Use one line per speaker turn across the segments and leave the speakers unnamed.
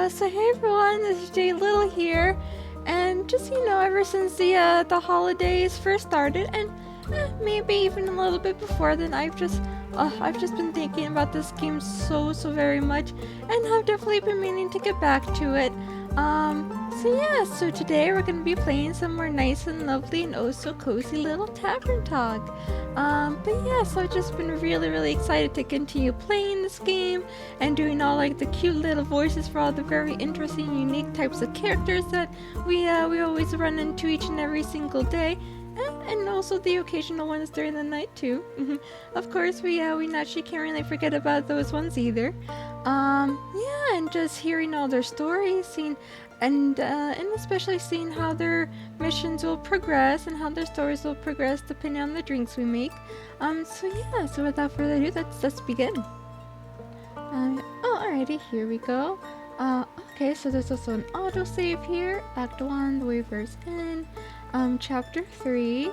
So hey everyone, this is Jay Little here, and just ever since the holidays first started, and maybe even a little bit before then, I've just been thinking about this game so very much, and I've definitely been meaning to get back to it. So today we're gonna be playing some more nice and lovely and oh so cozy little Tavern Talk. So I've just been really excited to continue playing this game and doing all like the cute little voices for all the very interesting, unique types of characters that we always run into each and every single day, and also the occasional ones during the night too. Of course, we naturally can't really forget about those ones either. And just hearing all their stories, seeing and especially seeing how their missions will progress and how their stories will progress depending on the drinks we make. So without further ado, let's begin. Alrighty, here we go. Okay, so there's also an autosave here. Act 1, the Waver's End. Chapter 3.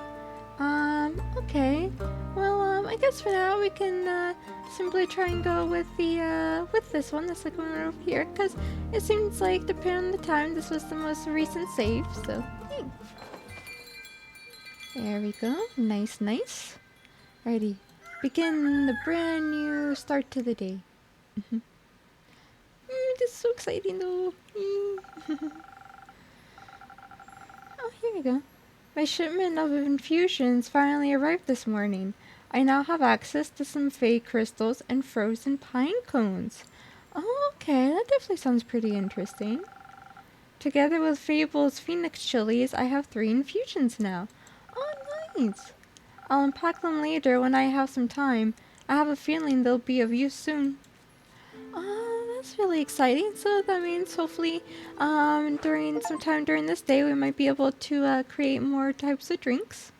Okay. Well, I guess for now we can simply try and go with the with this one, the second one over here, because it seems like depending on the time, this was the most recent save. So, hey. There we go. Nice. Alrighty. Begin the brand new start to the day. This is so exciting though. Oh, here we go. My shipment of infusions finally arrived this morning. I now have access to some fake crystals and frozen pine cones. Oh, okay, that definitely sounds pretty interesting. Together with Fable's Phoenix chilies, I have 3 infusions now. Oh, nice. I'll unpack them later when I have some time. I have a feeling they'll be of use soon. Oh, that's really exciting. So that means hopefully during some time during this day we might be able to create more types of drinks.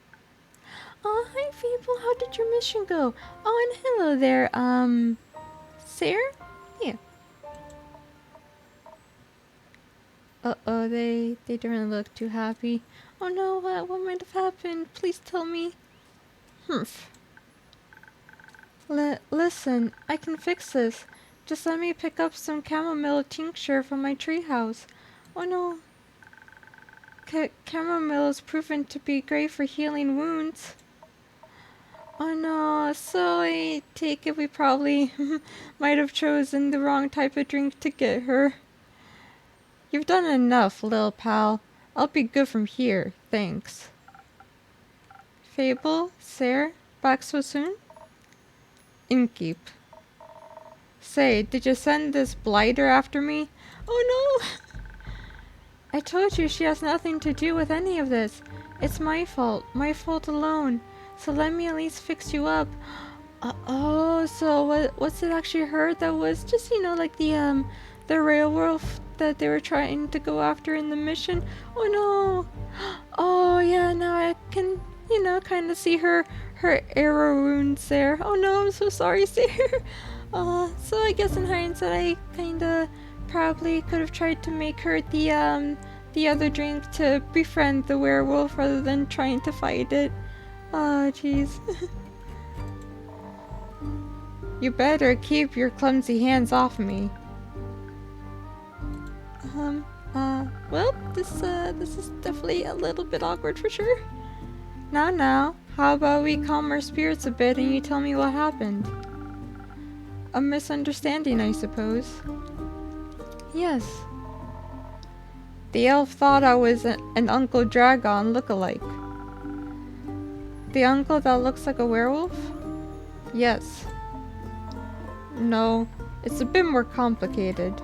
Oh, hi Fable, how did your mission go? Oh, and hello there, Sarah? Yeah. Uh-oh, they don't look too happy. Oh no, what might have happened? Please tell me. Humph. Listen, I can fix this. Just let me pick up some chamomile tincture from my treehouse. Oh no. Chamomile is proven to be great for healing wounds. Oh no, so I take it we probably might have chosen the wrong type of drink to get her. You've done enough, lil pal. I'll be good from here, thanks. Fable, Sarah, back so soon? Innkeep. Say, did you send this blighter after me? Oh no! I told you she has nothing to do with any of this. It's my fault alone. So let me at least fix you up. So what's it actually her that was just, like the railroad that they were trying to go after in the mission? Oh no! Oh yeah, now I can, kind of see her arrow wounds there. Oh no, I'm so sorry, Sarah. So I guess in hindsight, I kinda probably could have tried to make her the other drink to befriend the werewolf rather than trying to fight it. Oh, jeez. You better keep your clumsy hands off me. Well, this is definitely a little bit awkward for sure. Now, how about we calm our spirits a bit and you tell me what happened? A misunderstanding, I suppose. Yes. The elf thought I was an Uncle Dragon look-alike. The uncle that looks like a werewolf? Yes. No, it's a bit more complicated.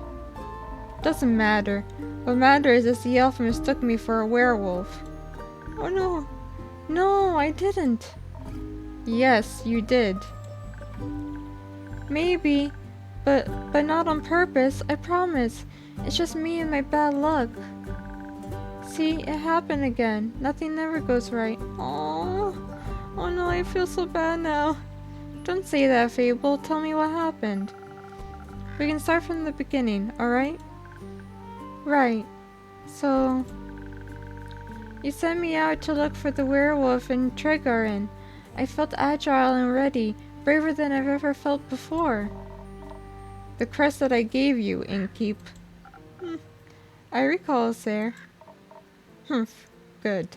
Doesn't matter. What matters is the elf mistook me for a werewolf. Oh no. No, I didn't. Yes, you did. Maybe, but not on purpose, I promise. It's just me and my bad luck. See, it happened again. Nothing ever goes right. Oh no, I feel so bad now. Don't say that, Fable. Tell me what happened. We can start from the beginning, alright? Right. So, you sent me out to look for the werewolf in Tregarin. I felt agile and ready, braver than I've ever felt before. The crest that I gave you, Innkeep. I recall, sir. Humph. Good.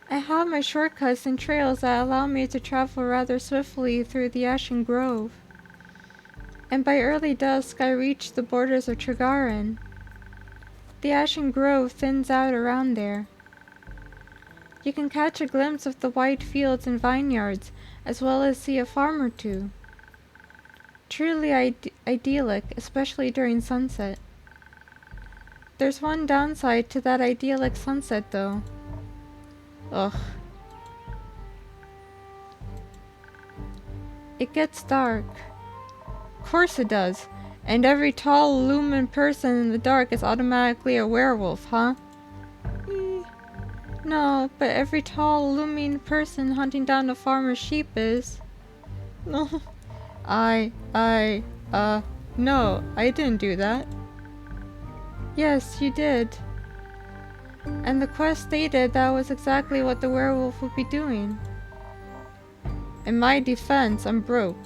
I have my shortcuts and trails that allow me to travel rather swiftly through the Ashen Grove. And by early dusk I reach the borders of Trigaran. The Ashen Grove thins out around there. You can catch a glimpse of the wide fields and vineyards, as well as see a farm or two. Truly idyllic, especially during sunset. There's one downside to that idyllic sunset, though. Ugh. It gets dark. Of course it does. And every tall, looming person in the dark is automatically a werewolf, huh? No, but every tall, looming person hunting down a farmer's sheep is. No. No, I didn't do that. Yes, you did. And the quest stated that was exactly what the werewolf would be doing. In my defense, I'm broke.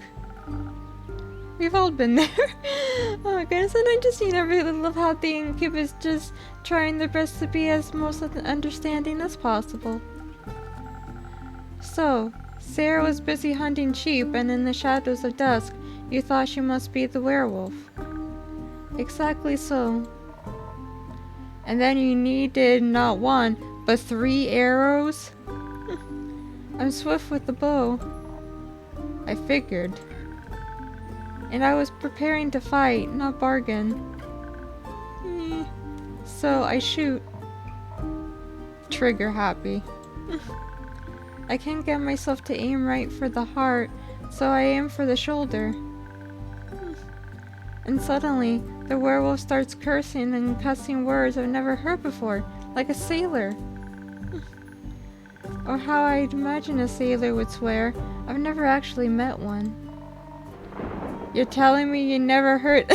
We've all been there. Oh my goodness, and I just, really love how the Incubus just trying their best to be as most understanding as possible. So, Sarah was busy hunting sheep, and in the shadows of dusk, you thought she must be the werewolf. Exactly so. And then you needed not one, but 3 arrows? I'm swift with the bow. I figured. And I was preparing to fight, not bargain. So I shoot. Trigger happy. I can't get myself to aim right for the heart, so I aim for the shoulder. And suddenly, the werewolf starts cursing and cussing words I've never heard before, like a sailor. Or how I'd imagine a sailor would swear. I've never actually met one. You're telling me you never heard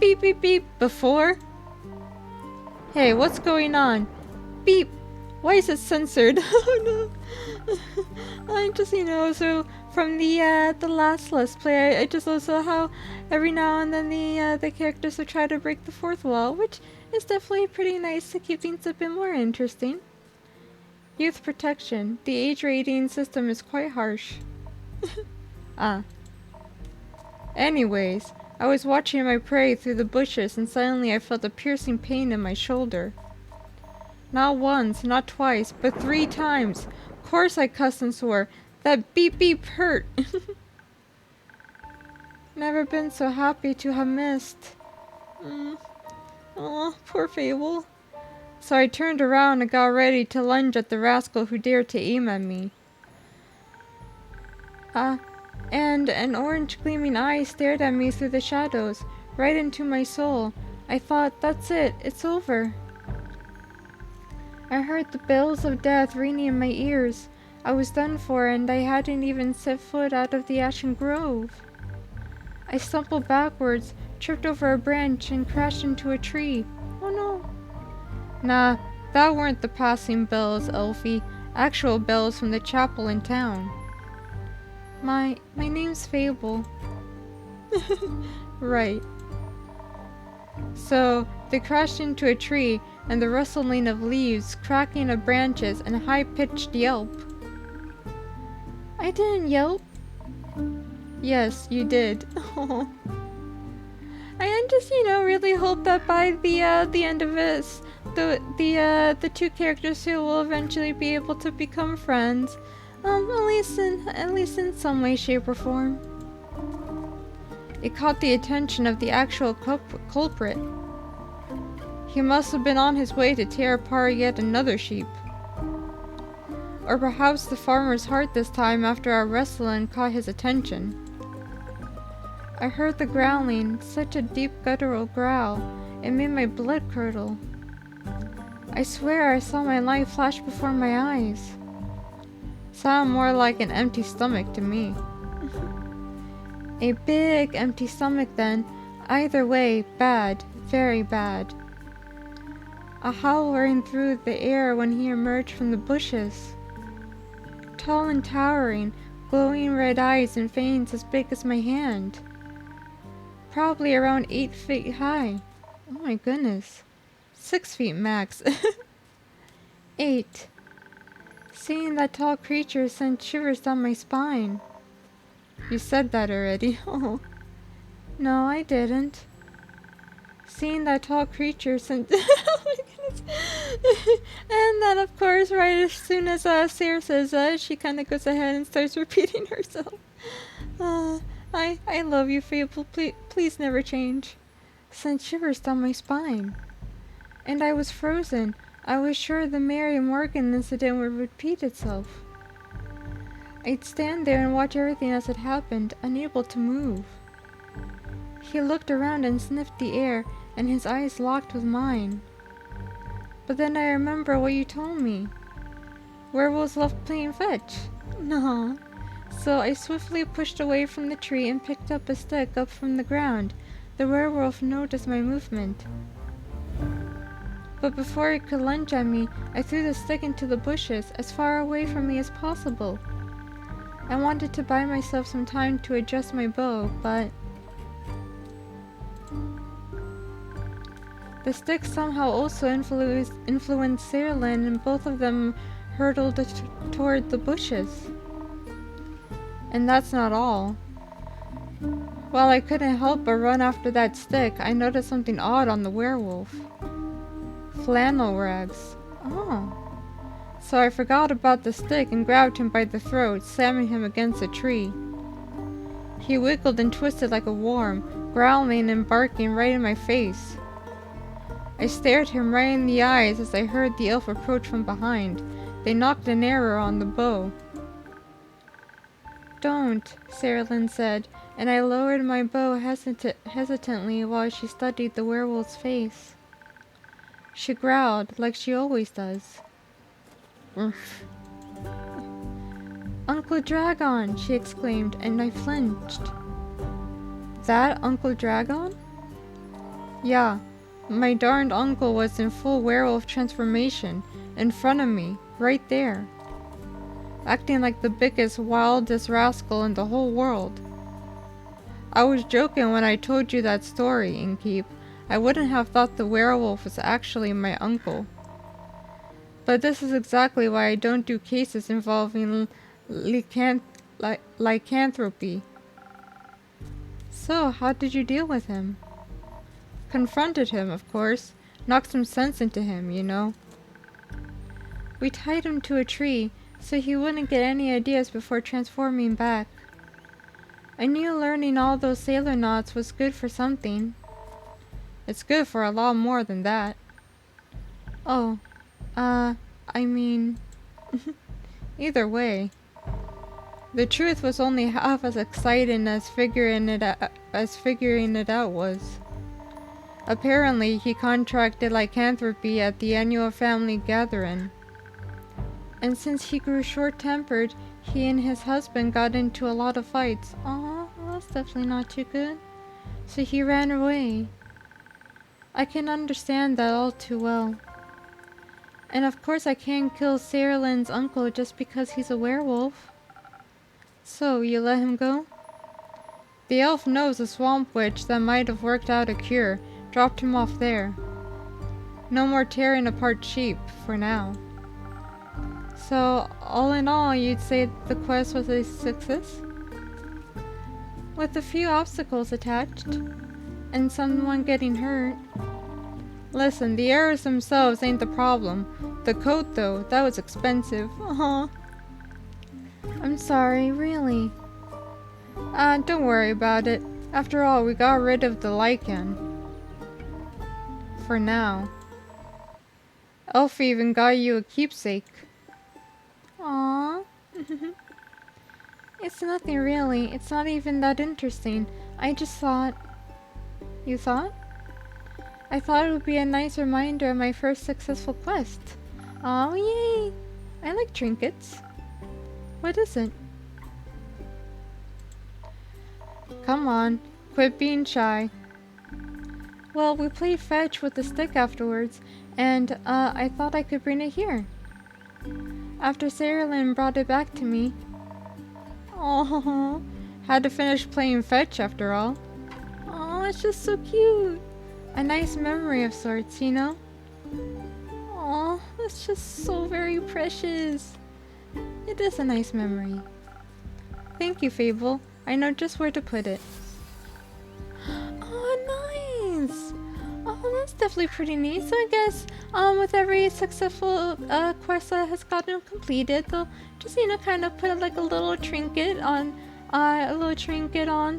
beep beep beep before? Hey, what's going on? Beep! Why is it censored? Oh no! I just, so from the last Let's Play, I just also how every now and then the characters will try to break the fourth wall, which is definitely pretty nice to keep things a bit more interesting. Youth protection. The age rating system is quite harsh. Anyways, I was watching my prey through the bushes and suddenly I felt a piercing pain in my shoulder. Not once, not twice, but 3 times. Of course I cussed and swore. That beep beep hurt. Never been so happy to have missed. Aw, poor Fable. So I turned around and got ready to lunge at the rascal who dared to aim at me. And an orange gleaming eye stared at me through the shadows, right into my soul. I thought, that's it, it's over. I heard the bells of death ringing in my ears. I was done for, and I hadn't even set foot out of the Ashen Grove. I stumbled backwards, tripped over a branch, and crashed into a tree. Oh no. Nah, that weren't the passing bells, Elfie. Actual bells from the chapel in town. My name's Fable. Right. So, they crashed into a tree, and the rustling of leaves, cracking of branches, and a high-pitched yelp. I didn't yelp. Yes, you did. I just, really hope that by the end of this, the 2 characters who will eventually be able to become friends. At least in some way, shape, or form. It caught the attention of the actual culprit. He must have been on his way to tear apart yet another sheep. Or perhaps the farmer's heart this time after our wrestling caught his attention. I heard the growling, such a deep guttural growl, it made my blood curdle. I swear I saw my life flash before my eyes. Sound more like an empty stomach to me. A big empty stomach then. Either way, bad, very bad. A howl rang through the air when he emerged from the bushes. Tall and towering, glowing red eyes and fangs as big as my hand. Probably around 8 feet high. Oh my goodness. 6 feet max. 8. Seeing that tall creature sent shivers down my spine. You said that already. Oh. No, I didn't. Seeing that tall creature sent... oh my goodness. And then, of course, right as soon as Sarah says she kind of goes ahead and starts repeating herself. I love you, Fable. Please never change. Sent shivers down my spine. And I was frozen. I was sure the Mary Morgan incident would repeat itself. I'd stand there and watch everything as it happened, unable to move. He looked around and sniffed the air, and his eyes locked with mine. But then I remember what you told me. Werewolves love playing fetch. No. So I swiftly pushed away from the tree and picked up a stick up from the ground. The werewolf noticed my movement. But before it could lunge at me, I threw the stick into the bushes, as far away from me as possible. I wanted to buy myself some time to adjust my bow, but... the stick somehow also influenced Sarah Lynn, and both of them hurtled toward the bushes. And that's not all. While I couldn't help but run after that stick, I noticed something odd on the werewolf. Flannel rags. Oh. So I forgot about the stick and grabbed him by the throat, slamming him against a tree. He wiggled and twisted like a worm, growling and barking right in my face. I stared him right in the eyes as I heard the elf approach from behind. They knocked an arrow on the bow. Don't, Sarah Lynn said, and I lowered my bow hesitantly while she studied the werewolf's face. She growled, like she always does. Uncle Dragon, she exclaimed, and I flinched. That Uncle Dragon? Yeah, my darned uncle was in full werewolf transformation, in front of me, right there. Acting like the biggest, wildest rascal in the whole world. I was joking when I told you that story, Innkeep. I wouldn't have thought the werewolf was actually my uncle. But this is exactly why I don't do cases involving lycanthropy. So, how did you deal with him? Confronted him, of course. Knocked some sense into him, you know. We tied him to a tree, so he wouldn't get any ideas before transforming back. I knew learning all those sailor knots was good for something. It's good for a lot more than that. Oh, I mean... either way. The truth was only half as exciting as figuring it out was. Apparently, he contracted lycanthropy at the annual family gathering. And since he grew short-tempered, he and his husband got into a lot of fights. Aw, that's definitely not too good. So he ran away. I can understand that all too well. And of course I can't kill Sarah Lynn's uncle just because he's a werewolf. So, you let him go? The elf knows a swamp witch that might have worked out a cure, dropped him off there. No more tearing apart sheep, for now. So, all in all, you'd say the quest was a success? With a few obstacles attached, and someone getting hurt. Listen, the arrows themselves ain't the problem. The coat, though, that was expensive. I'm sorry, really. Don't worry about it. After all, we got rid of the lichen. For now. Elf even got you a keepsake. Aww. It's nothing really. It's not even that interesting. I just thought... You thought? I thought it would be a nice reminder of my first successful quest. Oh, yay! I like trinkets. What is it? Come on, quit being shy. Well, we played fetch with the stick afterwards, and I thought I could bring it here. After Sarah Lynn brought it back to me. Oh, had to finish playing fetch after all. Oh, it's just so cute. a nice memory of sorts, you know? Aw, that's just so very precious. It is a nice memory. Thank you, Fable. I know just where to put it. Oh, nice! Oh, that's definitely pretty neat. So I guess, with every successful quest that has gotten completed, they'll just, you know, kind of put like a little trinket on,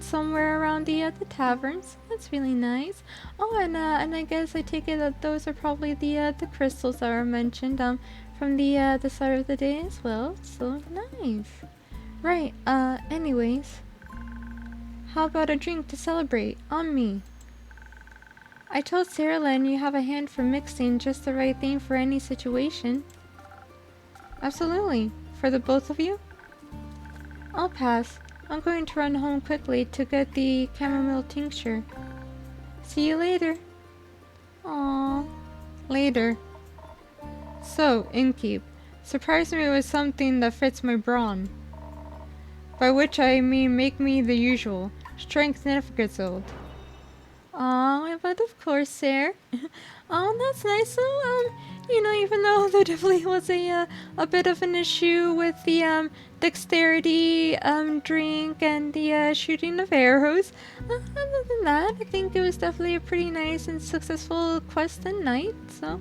somewhere around the taverns. That's really nice. Oh, and I guess I take it that those are probably the crystals that were mentioned, from the start of the day as well. So nice. Right. Anyways, how about a drink to celebrate on me? I told Sarah Lynn you have a hand for mixing just the right thing for any situation. Absolutely. For the both of you? I'll pass. I'm going to run home quickly to get the chamomile tincture. See you later. Aww. Later. So, Innkeep, surprise me with something that fits my brawn. By which I mean make me the usual. Strength never gets old. Aw, but of course, sir. Oh, that's nice. So, you know, even though there definitely was a bit of an issue with the, dexterity, drink and the, shooting of arrows, other than that, I think it was definitely a pretty nice and successful quest and night, so,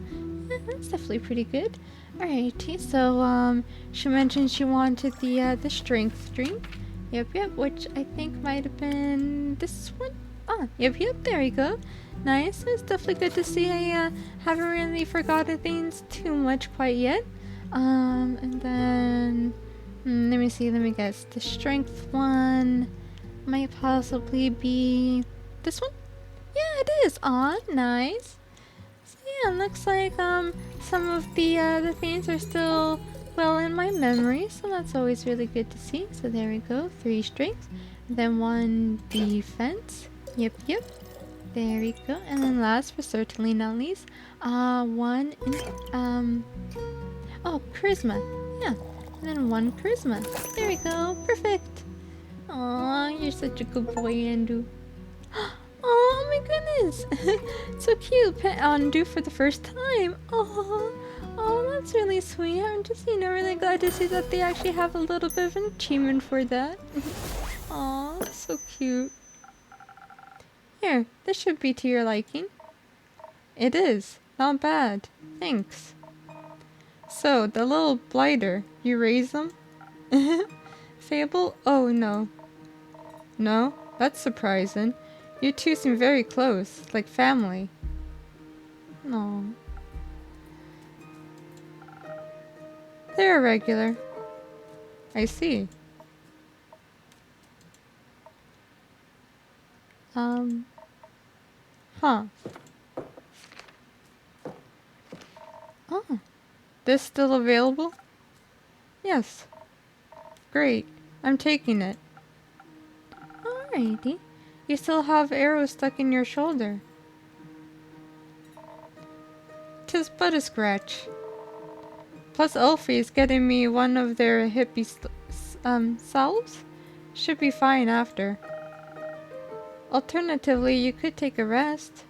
that's definitely pretty good. Alrighty, so, she mentioned she wanted the strength drink. Yep, which I think might have been this one. Ah, yep, there you go. Nice, it's definitely good to see I haven't really forgotten things too much quite yet. And then, let me guess. The strength one might possibly be this one? Yeah, it is. Ah, nice. So yeah, looks like some of the things are still well in my memory, so that's always really good to see. So there we go, 3 strength, then 1 defense. Yep. There we go. And then last but certainly not least, 1 in, oh, charisma. Yeah. And then 1 charisma. There we go. Perfect. Aw, you're such a good boy, Andrew. Oh my goodness. So cute. Pet Andrew for the first time. Oh, that's really sweet. I'm just, you know, really glad to see that they actually have a little bit of an achievement for that. Aw, so cute. Here, this should be to your liking. It is. Not bad. Thanks. So, the little blighter, you raise them? Fable? Oh, no. No? That's surprising. You two seem very close, like family. No. They're irregular. I see. Huh. Oh. This still available? Yes. Great. I'm taking it. Alrighty. You still have arrows stuck in your shoulder. 'Tis but a scratch. Plus Elfie's getting me one of their hippie salves. Should be fine after. Alternatively, you could take a rest.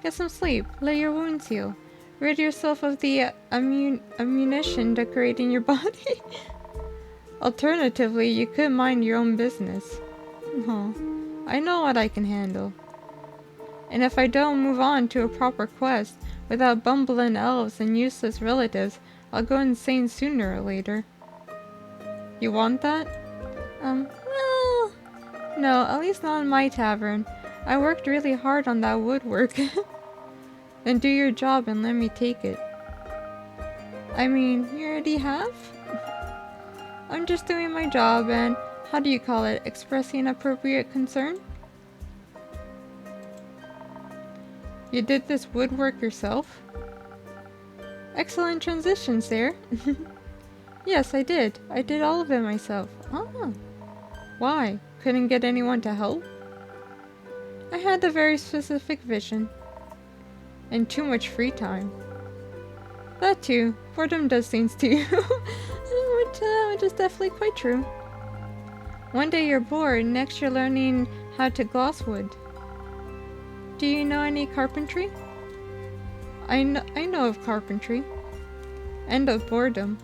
Get some sleep. Let your wounds heal. Rid yourself of the ammunition decorating your body. Alternatively, you could mind your own business. Oh, I know what I can handle. And if I don't move on to a proper quest without bumbling elves and useless relatives, I'll go insane sooner or later. You want that? Well, no, at least not in my tavern. I worked really hard on that woodwork. Then do your job and let me take it. I mean, you already have? I'm just doing my job and, how do you call it, expressing appropriate concern? You did this woodwork yourself? Excellent transitions there. Yes, I did. I did all of it myself. Ah. Why? Couldn't get anyone to help? I had a very specific vision. And too much free time. That too. Boredom does things to you. which is definitely quite true. One day you're bored, next you're learning how to gloss wood. Do you know any carpentry? I know of carpentry. And of boredom.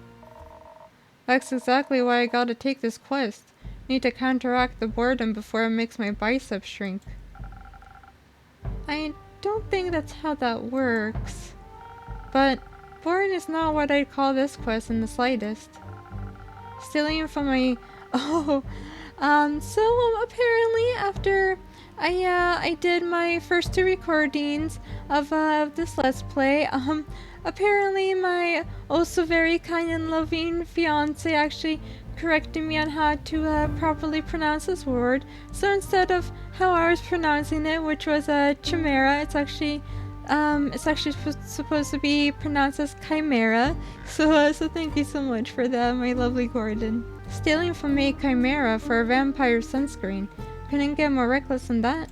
That's exactly why I gotta take this quest. Need to counteract the boredom before it makes my biceps shrink. I don't think that's how that works. But boring is not what I'd call this quest in the slightest. Stealing from my... Oh, so apparently after I did my first 2 recordings of this Let's Play, apparently my also very kind and loving fiance actually corrected me on how to properly pronounce this word. So instead of how I was pronouncing it, which was a chimera, it's actually supposed to be pronounced as chimera. So thank you so much for that, my lovely Gordon. Stealing from a chimera for a vampire sunscreen. Couldn't get more reckless than that.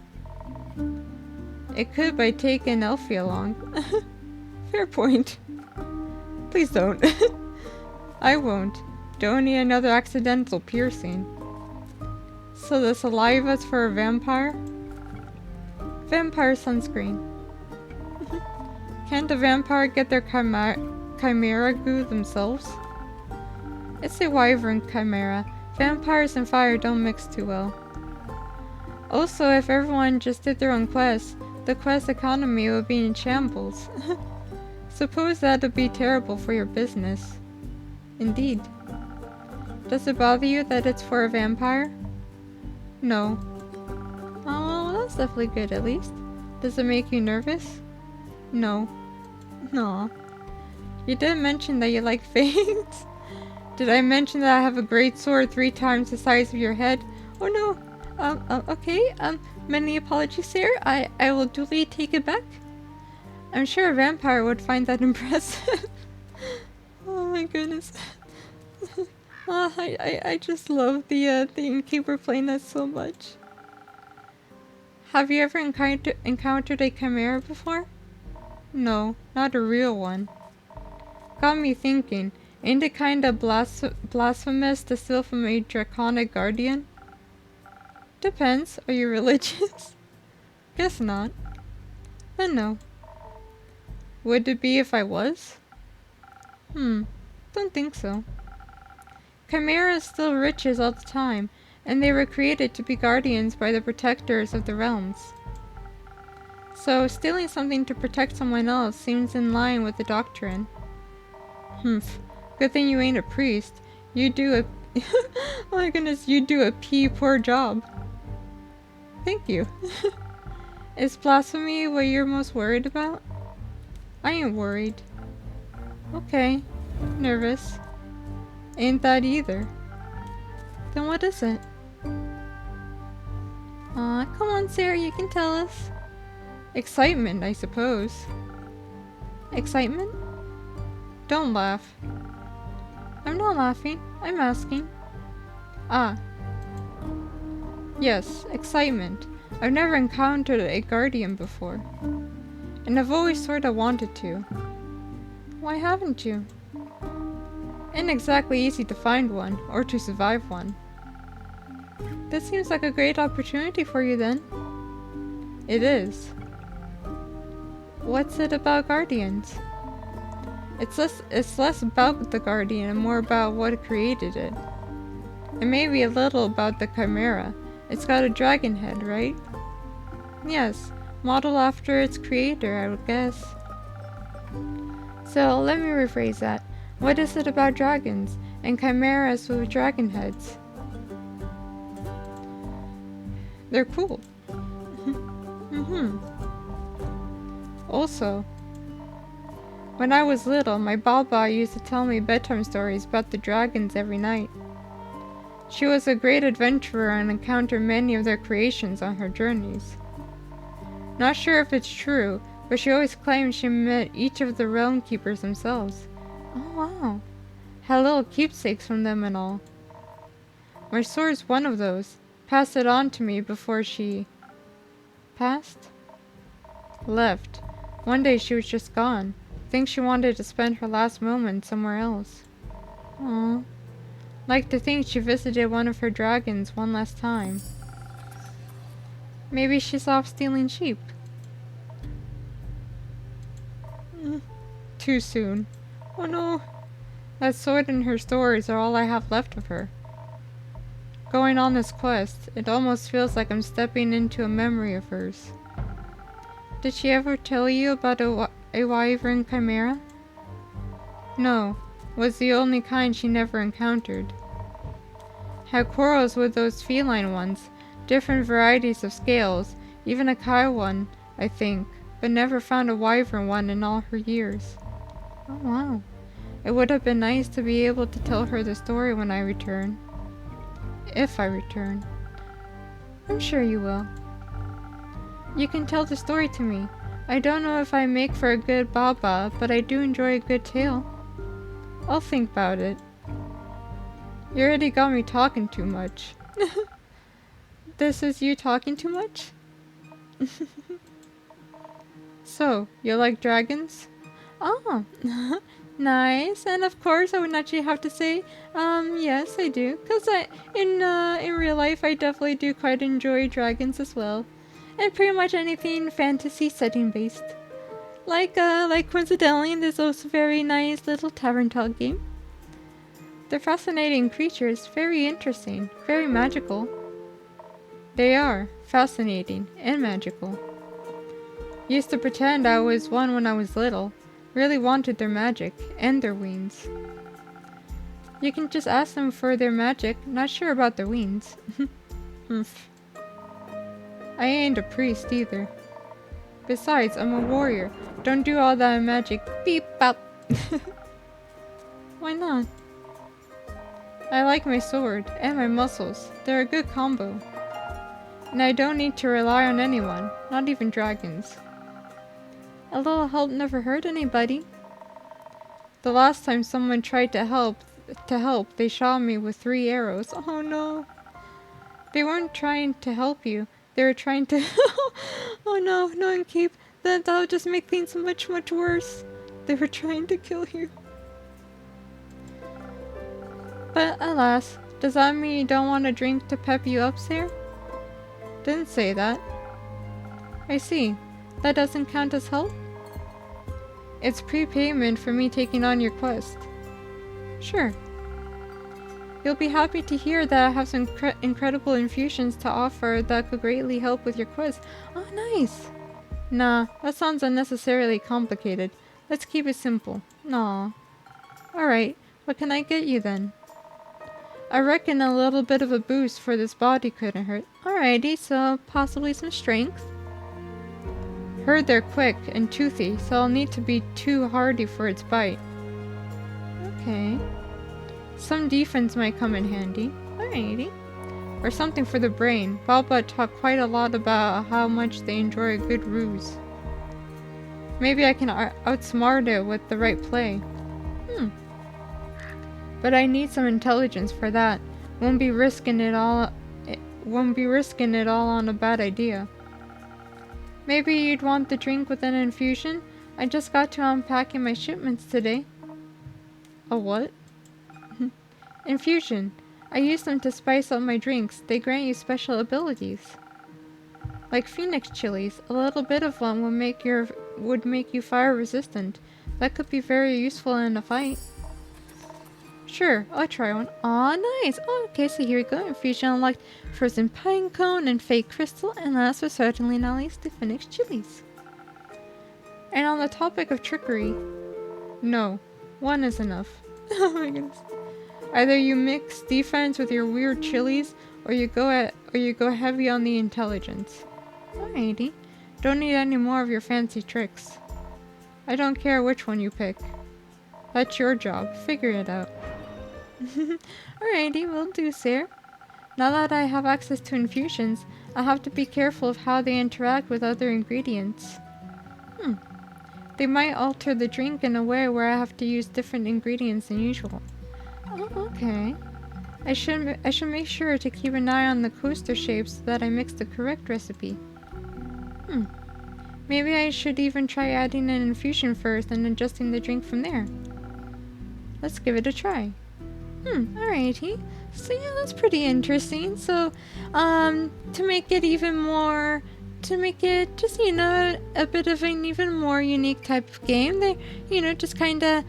It could by taking Elfie along. Fair point. Please don't. I won't. Don't need another accidental piercing. So the saliva's for a vampire? Vampire sunscreen. Can't a vampire get their chimera goo themselves? It's a wyvern chimera. Vampires and fire don't mix too well. Also, if everyone just did their own quests, the quest economy would be in shambles. Suppose that'd be terrible for your business. Indeed. Does it bother you that it's for a vampire? No. Oh, well, that's definitely good at least. Does it make you nervous? No. Aw. You did mention that you like fangs. Did I mention that I have a great sword 3 times the size of your head? Oh no. Okay. Many apologies, sir. I will duly take it back. I'm sure a vampire would find that impressive. Oh my goodness. I just love the innkeeper playing that so much. Have you ever encountered a chimera before? No, not a real one. Got me thinking, ain't it kinda blasphemous to steal from a draconic guardian? Depends, are you religious? Guess not. Then no. Would it be if I was? Don't think so. Chimeras steal riches all the time, and they were created to be guardians by the protectors of the realms. So, stealing something to protect someone else seems in line with the doctrine. Humph. Good thing you ain't a priest. You do a... Oh my goodness, you do a poor job. Thank you. Is blasphemy what you're most worried about? I ain't worried. Okay. Nervous. Ain't that either. Then what is it? Aw, come on, Sarah, you can tell us. Excitement, I suppose. Excitement? Don't laugh. I'm not laughing. I'm asking. Ah. Yes, excitement. I've never encountered a guardian before. And I've always sorta wanted to. Why haven't you? Ain't exactly easy to find one, or to survive one. This seems like a great opportunity for you then. It is. What's it about guardians? It's less about the guardian and more about what created it. And maybe a little about the chimera. It's got a dragon head, right? Yes, modeled after its creator, I would guess. So, let me rephrase that. What is it about dragons and chimeras with dragon heads? They're cool. Also, when I was little, my Baba used to tell me bedtime stories about the dragons every night. She was a great adventurer and encountered many of their creations on her journeys. Not sure if it's true, but she always claimed she met each of the realm keepers themselves. Oh wow. Had little keepsakes from them and all. My sword's one of those. Passed it on to me before she... passed? Left. One day she was just gone. Think she wanted to spend her last moments somewhere else. Aww. Like to think she visited one of her dragons one last time. Maybe she's off stealing sheep. Mm, too soon. Oh no. That sword and her stories are all I have left of her. Going on this quest, it almost feels like I'm stepping into a memory of hers. Did she ever tell you about a wyvern chimera? No, was the only kind she never encountered. Had quarrels with those feline ones, different varieties of scales, even a cow one, I think, but never found a wyvern one in all her years. Oh wow. It would have been nice to be able to tell her the story when I return. If I return. I'm sure you will. You can tell the story to me. I don't know if I make for a good baba, but I do enjoy a good tale. I'll think about it. You already got me talking too much. This is you talking too much? So, you like dragons? Oh, nice. And of course, I would naturally have to say, yes, I do. Cause in real life, I definitely do quite enjoy dragons as well, and pretty much anything fantasy setting based. Like coincidentally, there's also a very nice little Tavern Talk game. They're fascinating creatures, very interesting, very magical. They are fascinating and magical. Used to pretend I was one when I was little. Really wanted their magic and their wings. You can just ask them for their magic, not sure about their wings. Humph. I ain't a priest either. Besides, I'm a warrior. Don't do all that magic. Beep bop. Why not? I like my sword and my muscles. They're a good combo. And I don't need to rely on anyone, not even dragons. A little help never hurt anybody. The last time someone tried to help, they shot me with 3 arrows. Oh no. They weren't trying to help you. They were trying to oh no, no and keep that'll just make things much, much worse. They were trying to kill you. But alas, does that mean you don't want a drink to pep you up, sir? Didn't say that. I see. That doesn't count as help? It's prepayment for me taking on your quest. Sure. You'll be happy to hear that I have some incredible infusions to offer that could greatly help with your quest. Oh, nice! Nah, that sounds unnecessarily complicated. Let's keep it simple. Aw. Alright, what can I get you then? I reckon a little bit of a boost for this body couldn't hurt. Alrighty, so possibly some strength. Heard they're quick and toothy, so I'll need to be too hardy for its bite. Okay. Some defense might come in handy. Alrighty. Or something for the brain. Baba talked quite a lot about how much they enjoy a good ruse. Maybe I can outsmart it with the right play. But I need some intelligence for that. Won't be risking it all on a bad idea. Maybe you'd want the drink with an infusion? I just got to unpacking my shipments today. A what? Infusion. I use them to spice up my drinks. They grant you special abilities. Like phoenix chilies, a little bit of one would make you fire resistant. That could be very useful in a fight. Sure, I'll try one. Aw, nice! Oh, okay, so here we go. Infusion unlocked frozen pine cone and fake crystal, and last but certainly not least, the phoenix chilies. And on the topic of trickery, no, one is enough. Oh my goodness. Either you mix defense with your weird chilies, or you go heavy on the intelligence. Alrighty. Don't need any more of your fancy tricks. I don't care which one you pick. That's your job. Figure it out. Alrighty, will do, sir. Now that I have access to infusions, I'll have to be careful of how they interact with other ingredients. They might alter the drink in a way where I have to use different ingredients than usual. Oh, okay. I should make sure to keep an eye on the coaster shapes so that I mix the correct recipe. Maybe I should even try adding an infusion first and adjusting the drink from there. Let's give it a try. Alrighty. So yeah, that's pretty interesting. So, to make it even more to make it just, a bit of an even more unique type of game. They, just kind of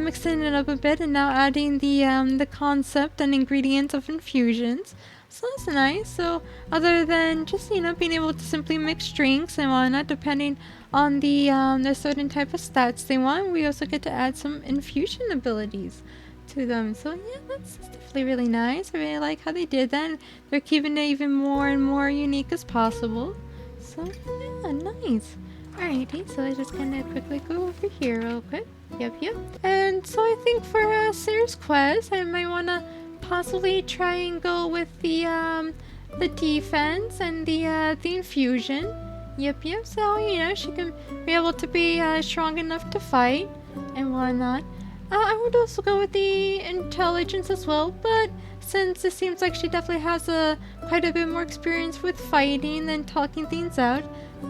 mixing it up a bit and now adding the concept and ingredients of infusions. So that's nice. So other than just, being able to simply mix drinks and whatnot, depending on the certain type of stats they want, we also get to add some infusion abilities to them. So yeah, that's definitely really nice. I really like how they did that. They're keeping it even more and more unique as possible. So yeah, nice. Alrighty, so let's just kind of quickly go over here real quick. Yep. And so I think for Sarah's quest, I might want to possibly try and go with the defense and the infusion. Yep. So she can be able to be strong enough to fight and whatnot. I would also go with the intelligence as well, but since it seems like she definitely has quite a bit more experience with fighting than talking things out,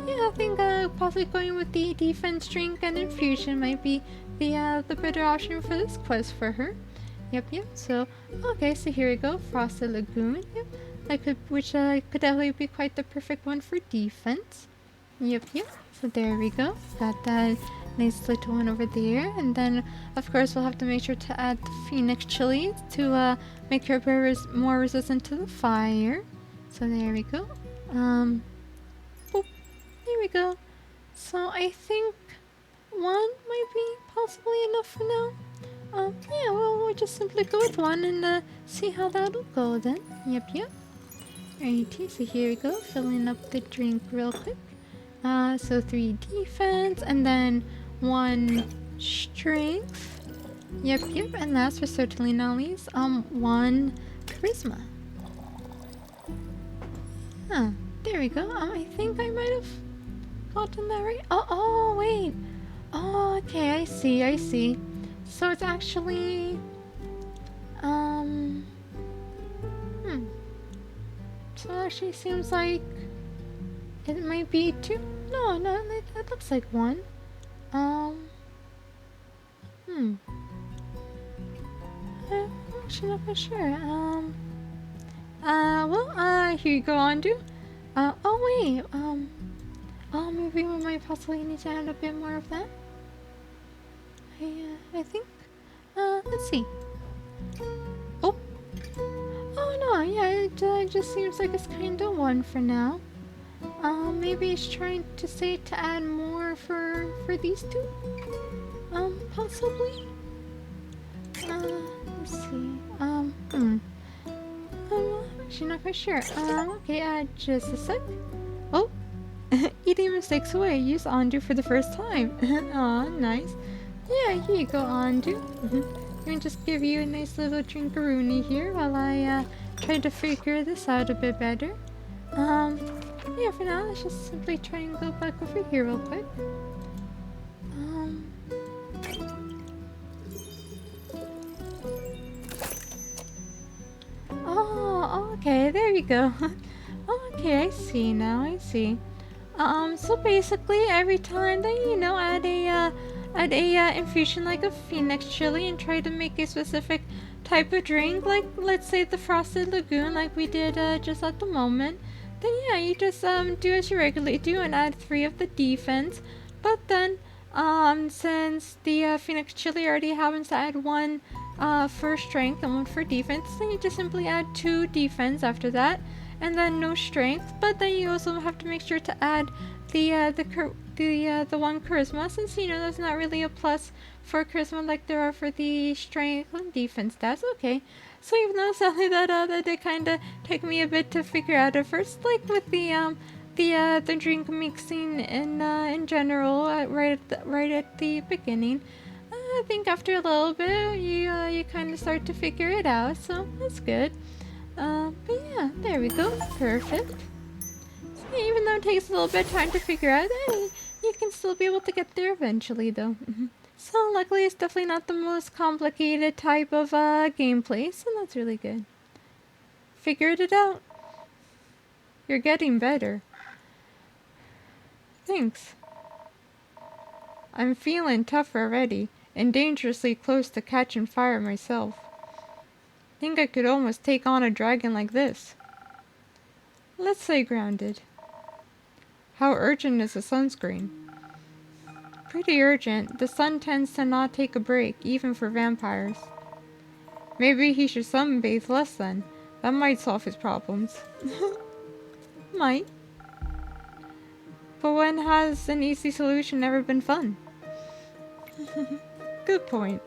yeah, I think possibly going with the defense drink and infusion might be the better option for this quest for her. Yep. So okay, so here we go, Frosted Lagoon. Yep, which could definitely be quite the perfect one for defense. Yep. So there we go. Got that nice little one over there, and then of course we'll have to make sure to add the Phoenix chili to make her more resistant to the fire. So there we go. Boop. There we go. So I think one might be possibly enough for now. Yeah, well, we'll just simply go with one and see how that'll go then. Yep. Alrighty, so here we go, filling up the drink real quick. So 3 defense and then 1 strength. Yep, and last but certainly not least, 1 charisma. There we go. I think I might have gotten that right. Oh, wait. Oh, okay, I see. So it's actually, so it actually seems like it might be 2. No, it looks like 1. I'm actually not quite sure. Here you go, Andu. Maybe we might possibly need to add a bit more of that. I think. Let's see. Oh no, yeah, it just seems like it's kind of 1 for now. Maybe it's trying to say to add more for these 2. Possibly. Let's see. I'm actually not quite sure. Okay, just a sec. Oh, eating mistakes away. Use Andu for the first time. Aw, nice. Yeah, here you go, Andu. Let me just give you a nice little drinkaroonie here while I try to figure this out a bit better. Yeah, for now, let's just simply try and go back over here real quick. Oh, okay, there you go. Okay, I see now, I see. So basically, every time that, add a infusion like a Phoenix chili and try to make a specific type of drink, like, let's say the Frosted Lagoon, like we did, just at the moment, then yeah, you just do as you regularly do and add 3 of the defense. But then since the Phoenix chili already happens to add 1 for strength and 1 for defense, then you just simply add 2 defense after that, and then no strength. But then you also have to make sure to add the 1 charisma, since that's not really a plus for charisma like there are for the strength and defense stats. Okay. So even though sadly that did kind of take me a bit to figure out at first, like with the drink mixing in general, right at the beginning, I think after a little bit you kind of start to figure it out. So that's good. But yeah, there we go. Perfect. So even though it takes a little bit of time to figure out, you can still be able to get there eventually, though. So luckily it's definitely not the most complicated type of gameplay, so that's really good. Figured it out. You're getting better. Thanks. I'm feeling tougher already, and dangerously close to catching fire myself. Think I could almost take on a dragon like this. Let's stay grounded. How urgent is the sunscreen? Pretty urgent. The sun tends to not take a break, even for vampires. Maybe he should sunbathe less then. That might solve his problems. Might. But when has an easy solution ever been fun? Good point.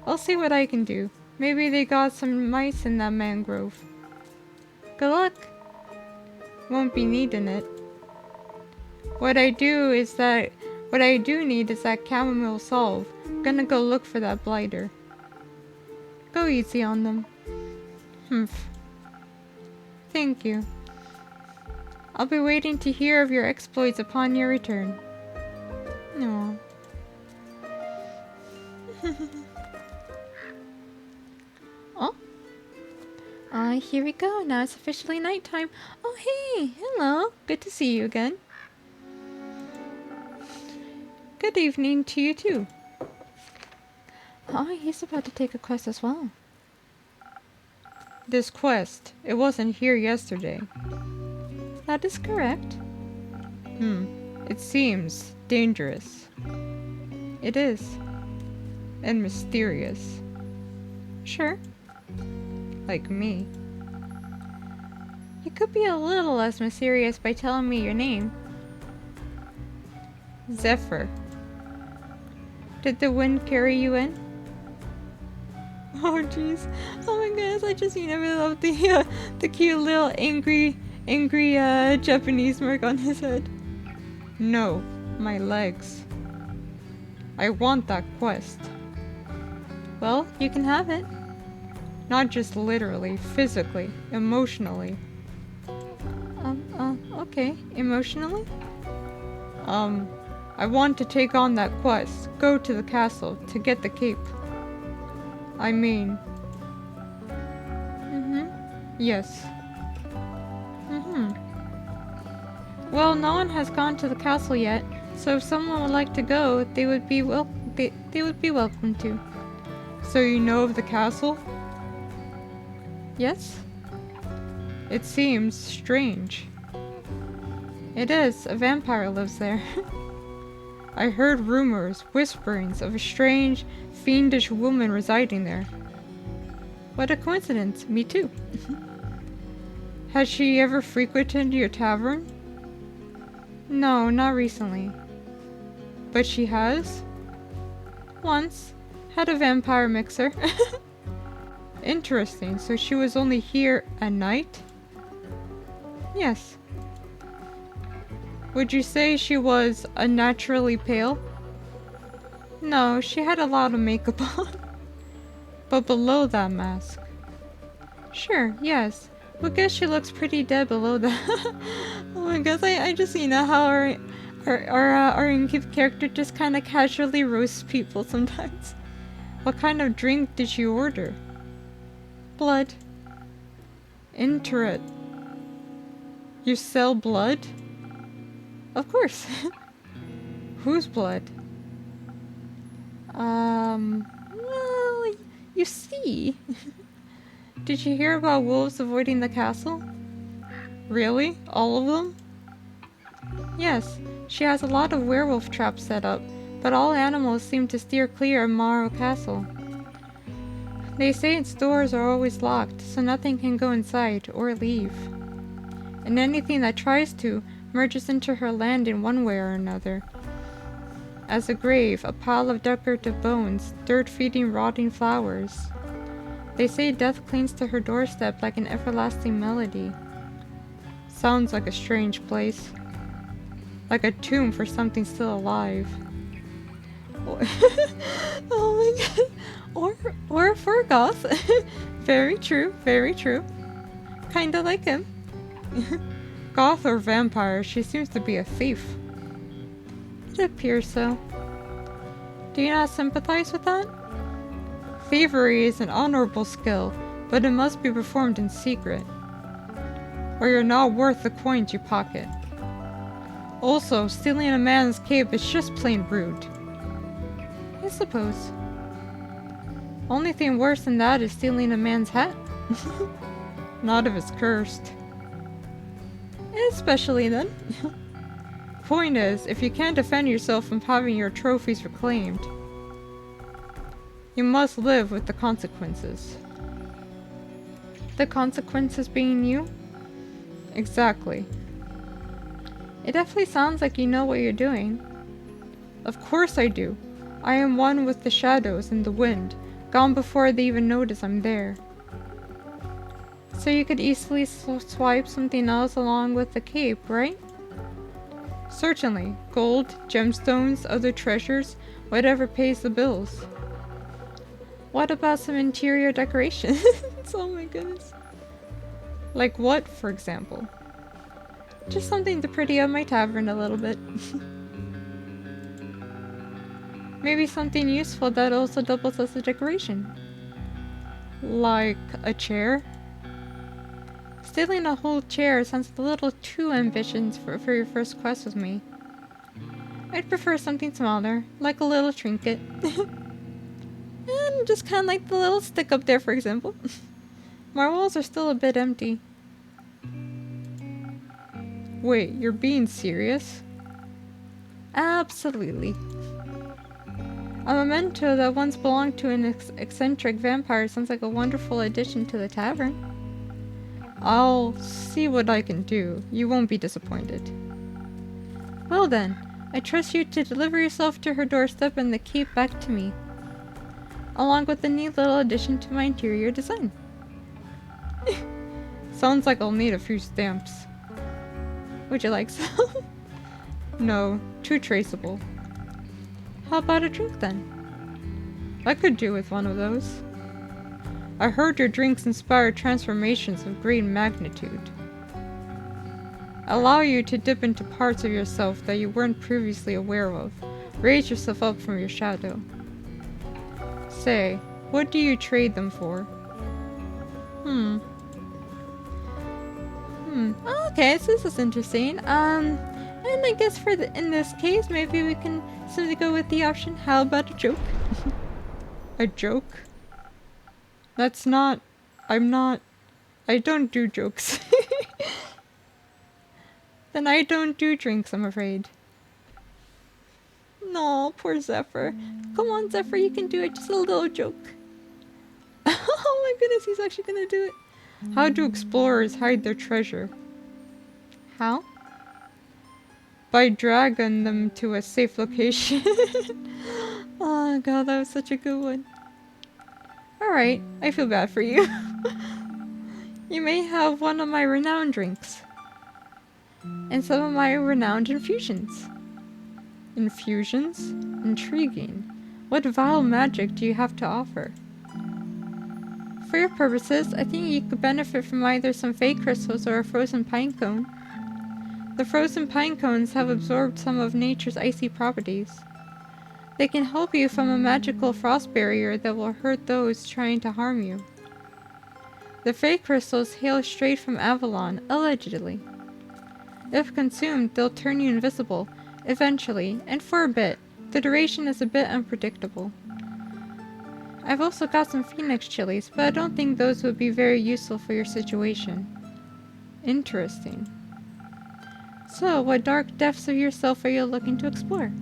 I'll see what I can do. Maybe they got some mice in that mangrove. Good luck. Won't be needing it. What I do need is that chamomile salve. Gonna go look for that blighter. Go easy on them. Humph. Thank you. I'll be waiting to hear of your exploits upon your return. No. Oh? Here we go. Now it's officially nighttime. Oh, hey! Hello! Good to see you again. Good evening to you too. Oh, he's about to take a quest as well. This quest, it wasn't here yesterday. That is correct. It seems dangerous. It is. And mysterious. Sure. Like me. You could be a little less mysterious by telling me your name. Zephyr. Did the wind carry you in? Oh jeez. Oh my goodness, I just really love the cute little angry Japanese mark on his head. No, my legs. I want that quest. Well, you can have it. Not just literally, physically, emotionally. Okay, emotionally? I want to take on that quest, go to the castle, to get the cape. I mean... Yes. Well, no one has gone to the castle yet, so if someone would like to go, they would be welcome to. So you know of the castle? Yes? It seems strange. It is. A vampire lives there. I heard rumors, whisperings of a strange, fiendish woman residing there. What a coincidence. Me too. Has she ever frequented your tavern? No, not recently. But she has? Once. Had a vampire mixer. Interesting. So she was only here at night? Yes. Would you say she was unnaturally pale? No, she had a lot of makeup on. But below that mask. Sure, yes. Well, guess she looks pretty dead below that. Oh my gosh, I just how our Inkeep character just kind of casually roasts people sometimes. What kind of drink did she order? Blood. Interest. You sell blood? Of course. Whose blood? Well, you see. Did you hear about wolves avoiding the castle? Really? All of them? Yes, she has a lot of werewolf traps set up, but all animals seem to steer clear of Morrow Castle. They say its doors are always locked, so nothing can go inside or leave. And anything that tries to merges into her land in one way or another. As a grave, a pile of decorative bones, dirt feeding rotting flowers. They say death clings to her doorstep like an everlasting melody. Sounds like a strange place. Like a tomb for something still alive. Oh my god. Or for a goth. Very true, very true. Kinda like him. Goth or vampire, she seems to be a thief. It appears so. Do you not sympathize with that? Thievery is an honorable skill, but it must be performed in secret. Or you're not worth the coins you pocket. Also, stealing a man's cape is just plain rude. I suppose. Only thing worse than that is stealing a man's hat. Not if it's cursed. Especially then. Point is, if you can't defend yourself from having your trophies reclaimed, you must live with the consequences. The consequences being you? Exactly. It definitely sounds like you know what you're doing. Of course I do. I am one with the shadows and the wind, gone before they even notice I'm there. So you could easily swipe something else along with the cape, right? Certainly. Gold, gemstones, other treasures, whatever pays the bills. What about some interior decorations? Oh my goodness. Like what, for example? Just something to pretty up my tavern a little bit. Maybe something useful that also doubles as a decoration. Like a chair? Stealing a whole chair sounds a little too ambitious for your first quest with me. I'd prefer something smaller, like a little trinket. And just kind of like the little stick up there, for example. My walls are still a bit empty. Wait, you're being serious? Absolutely. A memento that once belonged to an eccentric vampire sounds like a wonderful addition to the tavern. I'll see what I can do. You won't be disappointed. Well then, I trust you to deliver yourself to her doorstep and the cape back to me, along with a neat little addition to my interior design. Sounds like I'll need a few stamps. Would you like some? No, too traceable. How about a drink then? I could do with one of those. I heard your drinks inspire transformations of great magnitude. Allow you to dip into parts of yourself that you weren't previously aware of. Raise yourself up from your shadow. Say, what do you trade them for? Okay, so this is interesting. And I guess in this case, maybe we can simply go with the option, how about a joke? A joke? That's not... I don't do jokes. Then I don't do drinks, I'm afraid. No, poor Zephyr. Come on, Zephyr, you can do it. Just a little joke. Oh my goodness, he's actually gonna do it. How do explorers hide their treasure? How? By dragging them to a safe location. Oh god, that was such a good one. Alright, I feel bad for you. You may have one of my renowned drinks. And some of my renowned infusions. Infusions? Intriguing. What vile magic do you have to offer? For your purposes, I think you could benefit from either some fake crystals or a frozen pine cone. The frozen pine cones have absorbed some of nature's icy properties. They can help you from a magical frost barrier that will hurt those trying to harm you. The fake crystals hail straight from Avalon, allegedly. If consumed, they'll turn you invisible, eventually, and for a bit. The duration is a bit unpredictable. I've also got some phoenix chilies, but I don't think those would be very useful for your situation. Interesting. So, what dark depths of yourself are you looking to explore?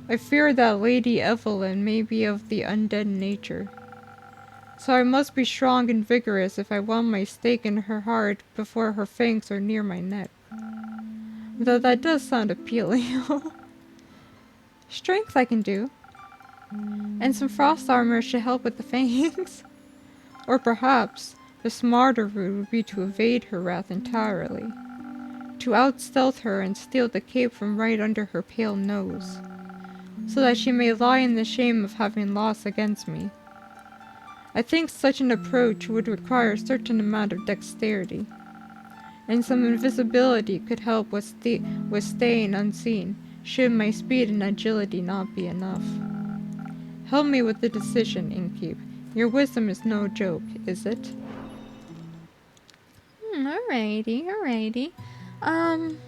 I fear that Lady Evelyn may be of the undead nature. So I must be strong and vigorous if I want my stake in her heart before her fangs are near my neck. Though that does sound appealing. Strength I can do. And some frost armor should help with the fangs. Or perhaps, the smarter route would be to evade her wrath entirely. To out-stealth her and steal the cape from right under her pale nose. So that she may lie in the shame of having lost against me. I think such an approach would require a certain amount of dexterity. And some invisibility could help with staying unseen, should my speed and agility not be enough. Help me with the decision, Innkeep. Your wisdom is no joke, is it? Alrighty.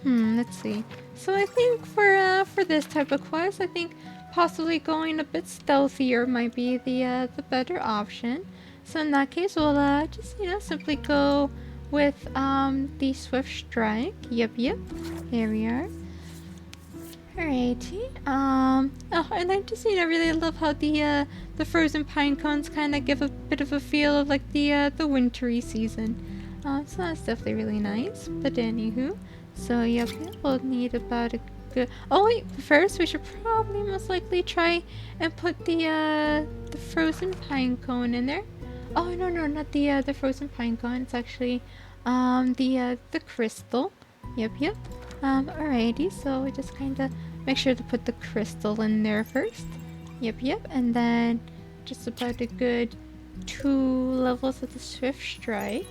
Let's see. So I think for this type of quest, I think possibly going a bit stealthier might be the better option. So in that case, we'll just simply go with the Swift Strike. Yep. Here we are. Alrighty. Oh, and I just really love how the frozen pine cones kind of give a bit of a feel of like the wintry season. So that's definitely really nice. But anywho, so yep, we'll need about a good. Oh wait, first we should probably most likely try and put the frozen pine cone in there. Oh no, not the frozen pine cone. It's actually the crystal. Yep. Alrighty, so we just kind of make sure to put the crystal in there first. Yep, and then just about a good 2 levels of the Swift Strike.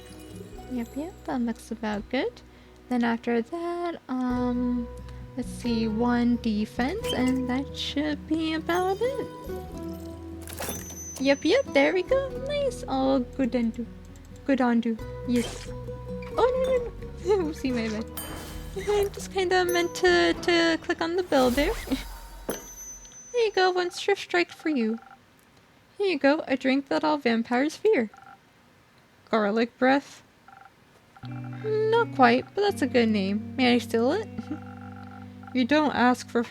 Yep, that looks about good. Then after that, let's see, 1 defense, and that should be about it. Yep, there we go. Nice. Oh, good undo. Yes. Oh, no. Oopsie, my bad. I just kind of meant to click on the bell there. There you go, 1 Swift Strike for you. Here you go, a drink that all vampires fear. Garlic breath? Not quite, but that's a good name. May I steal it? You don't ask for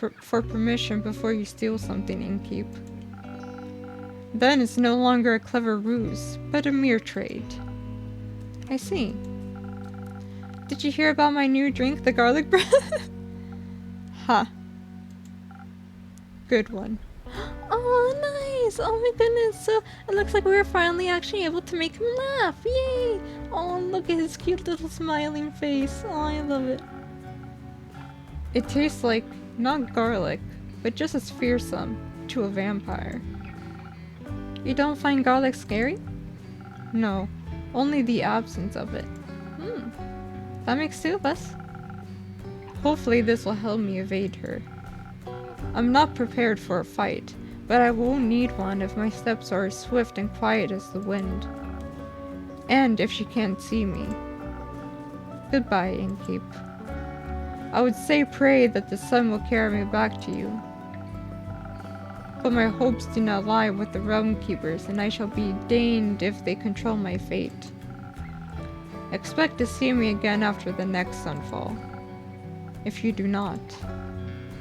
permission before you steal something, Innkeep. Then it's no longer a clever ruse, but a mere trade. I see. Did you hear about my new drink, the garlic breath? Ha. Good one. Oh, nice! Oh my goodness, so it looks like we were finally actually able to make him laugh. Yay! Oh, look at his cute little smiling face. Oh, I love it. It tastes like, not garlic, but just as fearsome to a vampire. You don't find garlic scary? No, only the absence of it. That makes 2 of us. Hopefully this will help me evade her. I'm not prepared for a fight, but I won't need one if my steps are as swift and quiet as the wind. And if she can't see me. Goodbye, Innkeep. I would say pray that the sun will carry me back to you. But my hopes do not lie with the realm keepers, and I shall be deigned if they control my fate. Expect to see me again after the next sunfall. If you do not,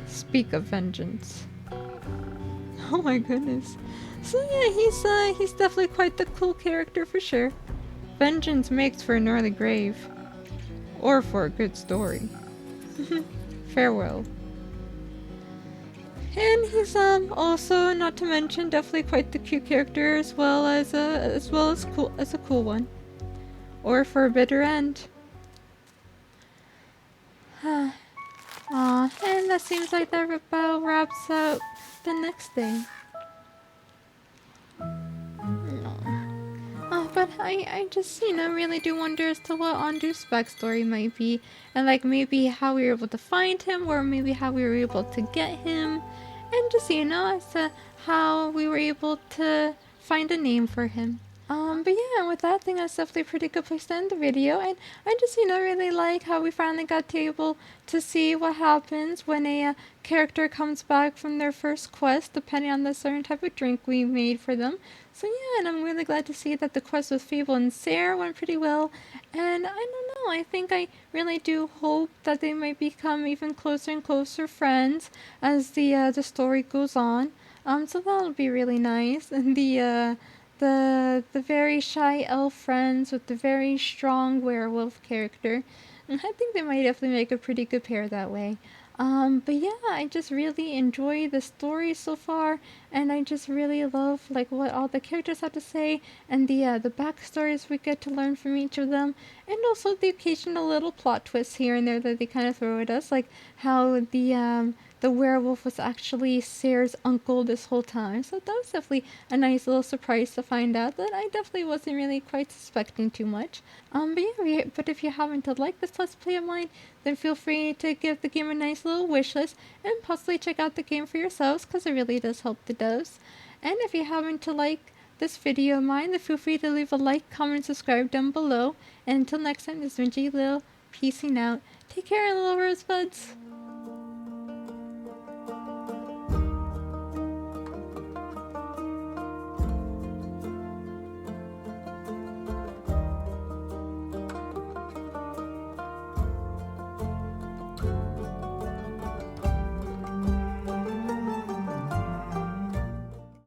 speak of vengeance. Oh my goodness. So yeah, he's definitely quite the cool character for sure. Vengeance makes for an early grave. Or for a good story. Farewell. And he's also, not to mention, definitely quite the cute character as well as a cool one. Or for a bitter end. Aw, and that seems like that about wraps up the next day. But I just, really do wonder as to what Andu's backstory might be. And like maybe how we were able to find him, or maybe how we were able to get him. And just, as to how we were able to find a name for him. But yeah, with that, I think that's definitely a pretty good place to end the video. And I just, really like how we finally got able to see what happens when a character comes back from their first quest, depending on the certain type of drink we made for them. So yeah, and I'm really glad to see that the quest with Fable and Sarah went pretty well. And I don't know, I think I really do hope that they might become even closer and closer friends as the story goes on. So that'll be really nice. And the very shy elf friends with the very strong werewolf character. And I think they might definitely make a pretty good pair that way. But yeah, I just really enjoy the story so far, and I just really love like what all the characters have to say, and the backstories we get to learn from each of them, and also the occasional little plot twists here and there that they kind of throw at us, like how the werewolf was actually Sarah's uncle this whole time. So that was definitely a nice little surprise to find out that I definitely wasn't really quite suspecting too much. But if you happen to like this Let's Play of mine, then feel free to give the game a nice little wish list and possibly check out the game for yourselves, because it really does help the devs. And if you happen to like this video of mine, then feel free to leave a like, comment, and subscribe down below. And until next time, this is Minji Lil, peacing out. Take care, little rosebuds.